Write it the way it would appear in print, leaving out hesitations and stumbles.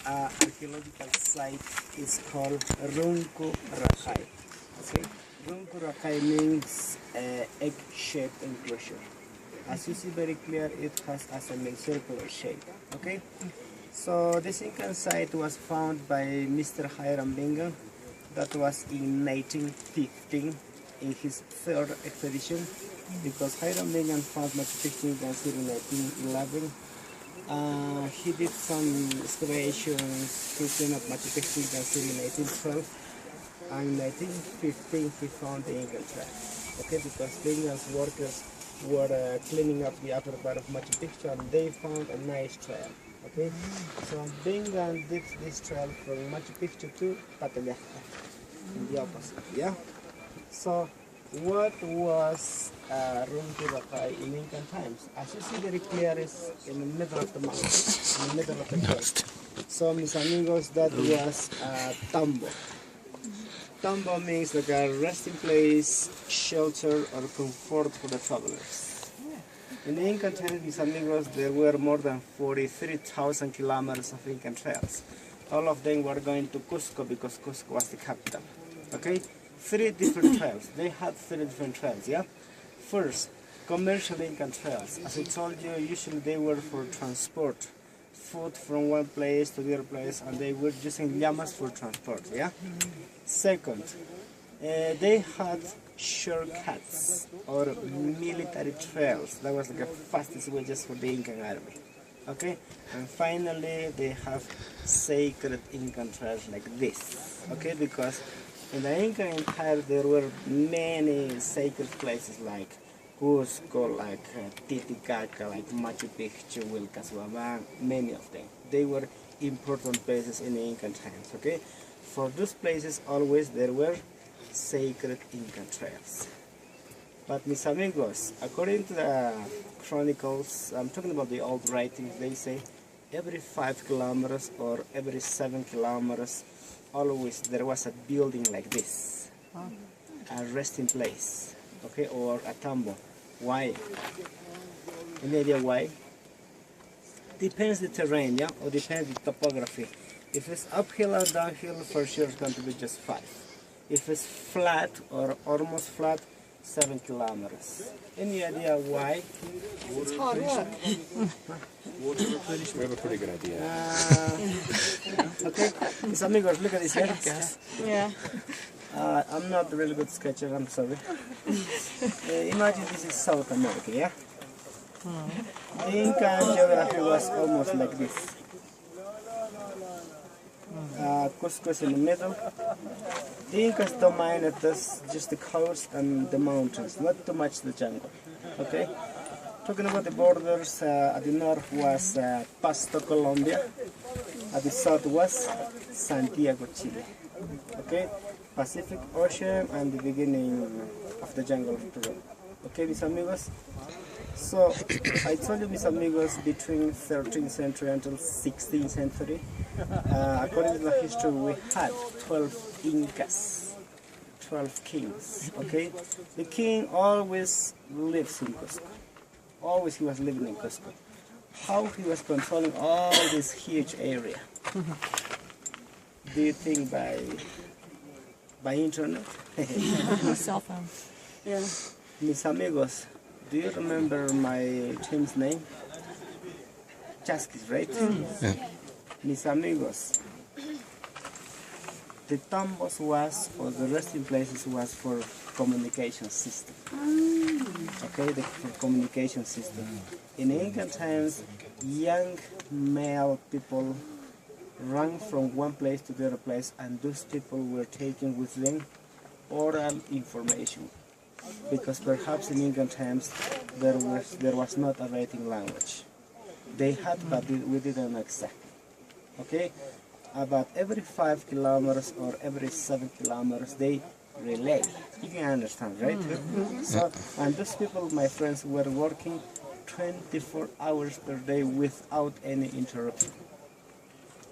archaeological site is called Runku Rakai. Okay, Runku Rakai means egg-shaped enclosure. As you see very clear, it has a semicircular shape. Okay, so this Incan site was found by Mr. Hiram Bingham. That was in 1915 in his third expedition, because Hiram Bingham found Machu Picchu in 1911. He did some excavations to clean up Machu Picchu in 1912, and in 1915 he found the Incan trail. Okay, because Bingham's workers were cleaning up the upper part of Machu Picchu and they found a nice trail. Okay, so Bingham did this trail from Machu Picchu to Patagasta, in the opposite. Yeah. So what was Runku Rakai in Incan times? As you see very clear, is in the middle of the mountain, in the middle of the coast. So, mis amigos, that was tambo. Tambo means like a resting place, shelter, or comfort for the travelers. In the Incan times, mis amigos, there were more than 43,000 kilometers of Incan trails. All of them were going to Cusco because Cusco was the capital. Okay? 3 different trails. They had 3 different trails, yeah? First, commercial Incan trails. As I told you, usually they were for transport. Food from one place to the other place, and they were using llamas for transport, yeah? Second, they had shortcuts or military trails. That was like the fastest way just for the Incan army. Okay? And finally, they have sacred Incan trails like this. Okay? Because in the Inca Empire, there were many sacred places like Cusco, like Titicaca, like Machu Picchu, Vilcashuapan, many of them. They were important places in the Incan times, okay? For those places, always there were sacred Incan trails. But mis amigos, according to the chronicles, I'm talking about the old writings, they say every 5 kilometers or every 7 kilometers, always there was a building like this, a resting place, okay, or a tambo. Why? Any idea why? Depends the terrain, yeah, or depends the topography. If it's uphill or downhill, for sure it's going to be just 5. If it's flat or almost flat, 7 kilometers. Any idea why? It's hard work. Water replenishment. We have a pretty good idea. Okay, mis amigos, look at this here, guys. Yeah. I'm not a really good sketcher, I'm sorry. Imagine this is South America, yeah? The Incan geography was almost like this. Cusco is in the middle. The Incas dominated just the coast and the mountains, not too much the jungle. Okay? Talking about the borders, at the north was Pasto, Colombia. At the south was Santiago, Chile. Okay? Pacific Ocean and the beginning of the jungle of Peru. Okay, mis amigos? So, I told you, mis amigos, between 13th century until 16th century, according to the history, we had 12 Incas, 12 kings, okay? The king always lives in Cusco. Always he was living in Cusco. How he was controlling all this huge area? Do you think by internet? Cell phone. Yeah. Mis amigos, do you remember my team's name? Chaskis, right? Yeah. Mis amigos, the tambos was, or the resting places was for communication system. Okay, for communication system. In Incan times, young male people ran from one place to the other place, and those people were taking with them oral information. Because perhaps in Incan times there was not a writing language. They had, but we didn't know exactly. Okay, about every 5 kilometers or every 7 kilometers they relay. You can understand, right? So, and those people, my friends, were working 24 hours per day without any interruption.